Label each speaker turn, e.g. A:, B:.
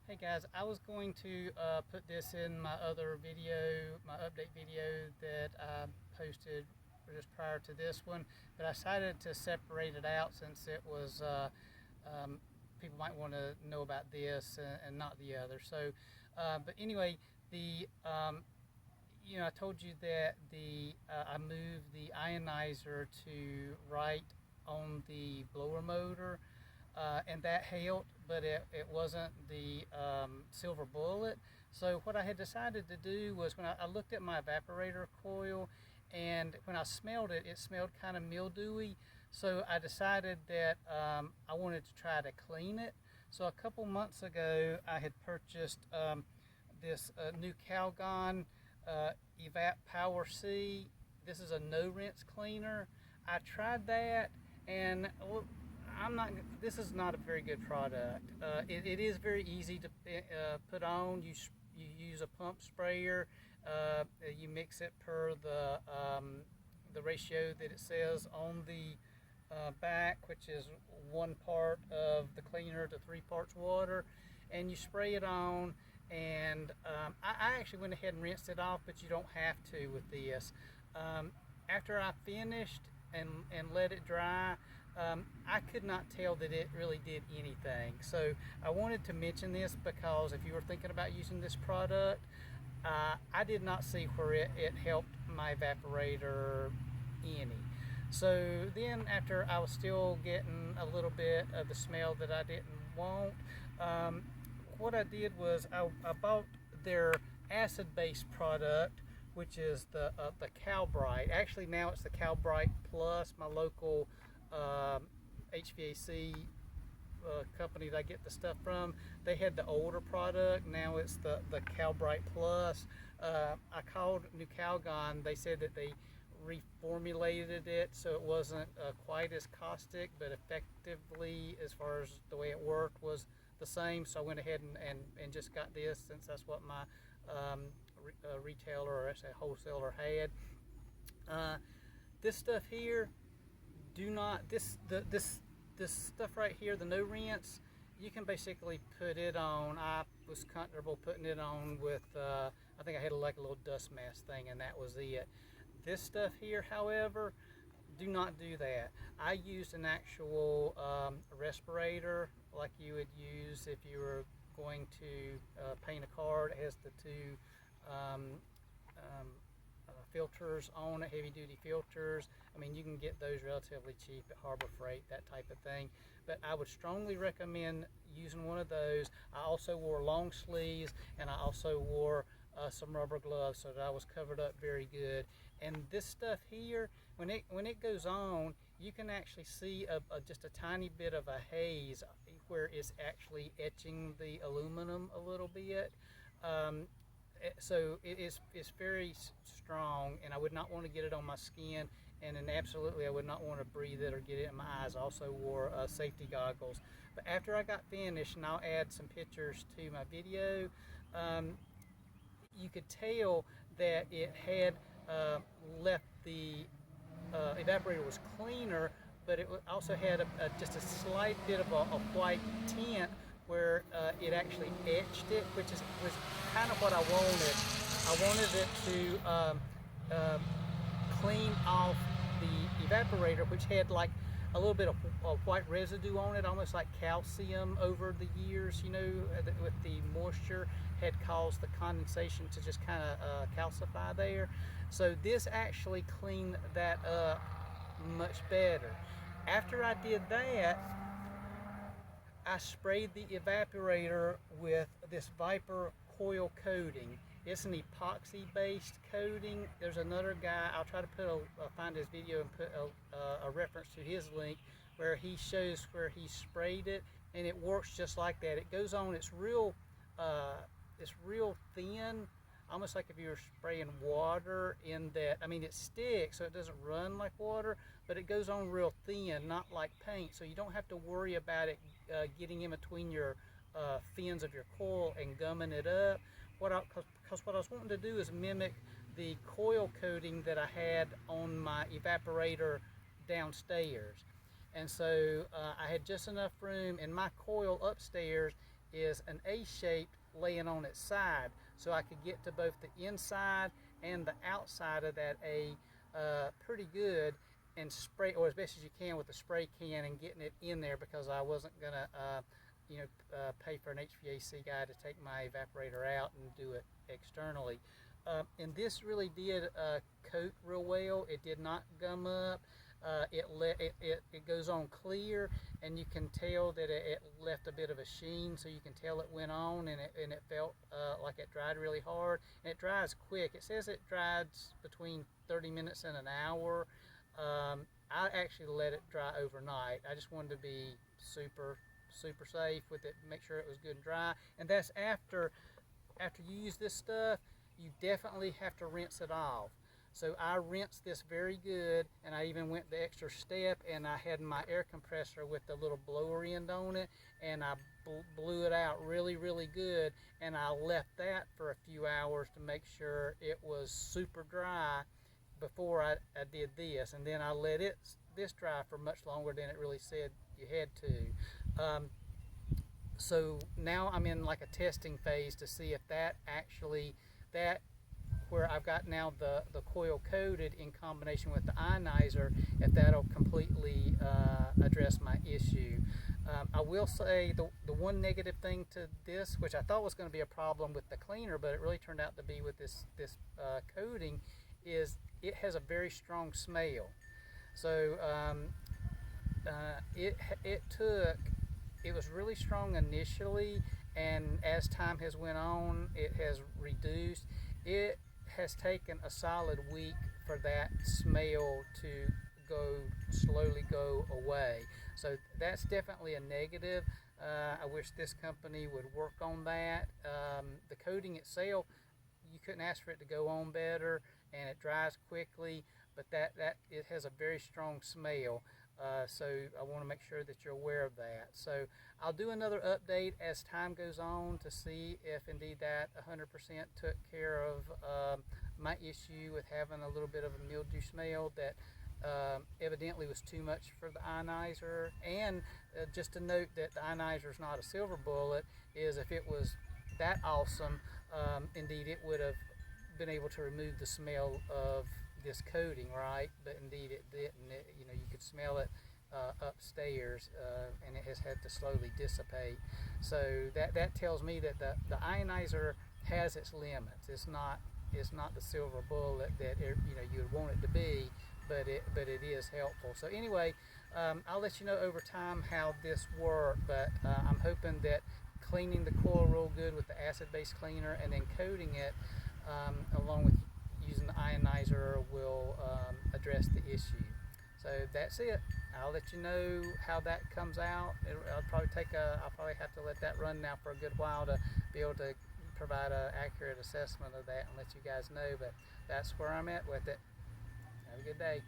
A: Hey guys, I was going to put this in my other video, my update video that I posted just prior to this one, but I decided to separate it out since it was, people might want to know about this and not the other. So, but anyway, I told you that I moved the ionizer to right on the blower motor. And that helped, but it wasn't the silver bullet. So what I had decided to do was when I looked at my evaporator coil, and when I smelled it, it smelled kind of mildewy. So I decided that I wanted to try to clean it. So a couple months ago, I had purchased this Nu-Calgon Evap Power C. This is a no rinse cleaner. I tried that, and this is not a very good product. It is very easy to put on. You use a pump sprayer. You mix it per the ratio that it says on the back, which is 1 part of the cleaner to 3 parts water, and you spray it on. And I actually went ahead and rinsed it off, but you don't have to with this. After I finished and let it dry, I could not tell that it really did anything. So I wanted to mention this because if you were thinking about using this product, I did not see where it helped my evaporator any. So then after I was still getting a little bit of the smell that I didn't want, what I did was I bought their acid-based product, which is the Cal-Brite. Actually, now it's the Cal-Brite Plus. My local HVAC company that I get the stuff from, they had the older product. Now it's the Cal-Brite Plus. I called Nu-Calgon. They said that they reformulated it so it wasn't quite as caustic, but effectively, as far as the way it worked, was the same. So I went ahead and just got this, since that's what my retailer, or actually wholesaler, had. This stuff here, this stuff right here, the no rinse, you can basically put it on. I was comfortable putting it on with I think I had like a little dust mask thing, and that was it. This stuff here, however, do not do that. I used an actual respirator like you would use if you were going to paint a car. It has the two filters on it, heavy duty filters. I mean, you can get those relatively cheap at Harbor Freight, that type of thing. But I would strongly recommend using one of those. I also wore long sleeves, and I also wore some rubber gloves so that I was covered up very good. And this stuff here, when it goes on, you can actually see just a tiny bit of a haze where it's actually etching the aluminum a little bit. So it's very strong, and I would not want to get it on my skin, and then absolutely I would not want to breathe it or get it in my eyes. I also wore safety goggles. But after I got finished, and I'll add some pictures to my video, you could tell that it had left the evaporator was cleaner, but it also had just a slight bit of a white tint where it actually etched it, which was kind of what I wanted. I wanted it to clean off the evaporator, which had like a little bit of white residue on it, almost like calcium over the years, with the moisture had caused the condensation to just kind of calcify there. So this actually cleaned that up much better. After I did that, I sprayed the evaporator with this Viper Coil Coating. It's an epoxy-based coating. There's another guy, I'll try to find his video and put a reference to his link, where he shows where he sprayed it, and it works just like that. It goes on, it's real thin, almost like if you were spraying water in that. I mean, it sticks, so it doesn't run like water, but it goes on real thin, not like paint, so you don't have to worry about it getting in between your fins of your coil and gumming it up. Because what I was wanting to do is mimic the coil coating that I had on my evaporator downstairs. And so I had just enough room in my coil upstairs is an A shape laying on its side, so I could get to both the inside and the outside of that A pretty good, and spray, or as best as you can with the spray can, and getting it in there, because I wasn't gonna pay for an HVAC guy to take my evaporator out and do it externally. And this really did coat real well. It did not gum up. It goes on clear, and you can tell that it left a bit of a sheen, so you can tell it went on, and it felt like it dried really hard. And it dries quick. It says it dries between 30 minutes and an hour. I actually let it dry overnight. I just wanted to be super safe with it, make sure it was good and dry. And that's after you use this stuff, you definitely have to rinse it off. So I rinsed this very good, and I even went the extra step, and I had my air compressor with the little blower end on it, and I blew it out really good, and I left that for a few hours to make sure it was super dry before I did this. And then I let this dry for much longer than it really said you had to. So now I'm in like a testing phase to see if that where I've got now the coil coated in combination with the ionizer, if that'll completely address my issue. I will say the one negative thing to this, which I thought was going to be a problem with the cleaner, but it really turned out to be with this coating, is it has a very strong smell. So it was really strong initially, and as time has went on, it has reduced. It has taken a solid week for that smell to slowly go away. So that's definitely a negative. I wish this company would work on that. The coating itself, you couldn't ask for it to go on better, and it dries quickly, but it has a very strong smell. So I want to make sure that you're aware of that. So I'll do another update as time goes on to see if indeed that 100% took care of my issue with having a little bit of a mildew smell that evidently was too much for the ionizer. And just to note that the ionizer is not a silver bullet, is if it was that awesome, indeed it would have been able to remove the smell of this coating, right? But indeed it didn't. You could smell it upstairs, and it has had to slowly dissipate. So that tells me that the ionizer has its limits. It's not the silver bullet that you would want it to be, but it is helpful. So anyway, I'll let you know over time how this worked, but I'm hoping that cleaning the coil real good with the acid-based cleaner and then coating it along with using the ionizer will address the issue. So that's it. I'll let you know how that comes out. I'll probably have to let that run now for a good while to be able to provide an accurate assessment of that and let you guys know, but that's where I'm at with it. Have a good day.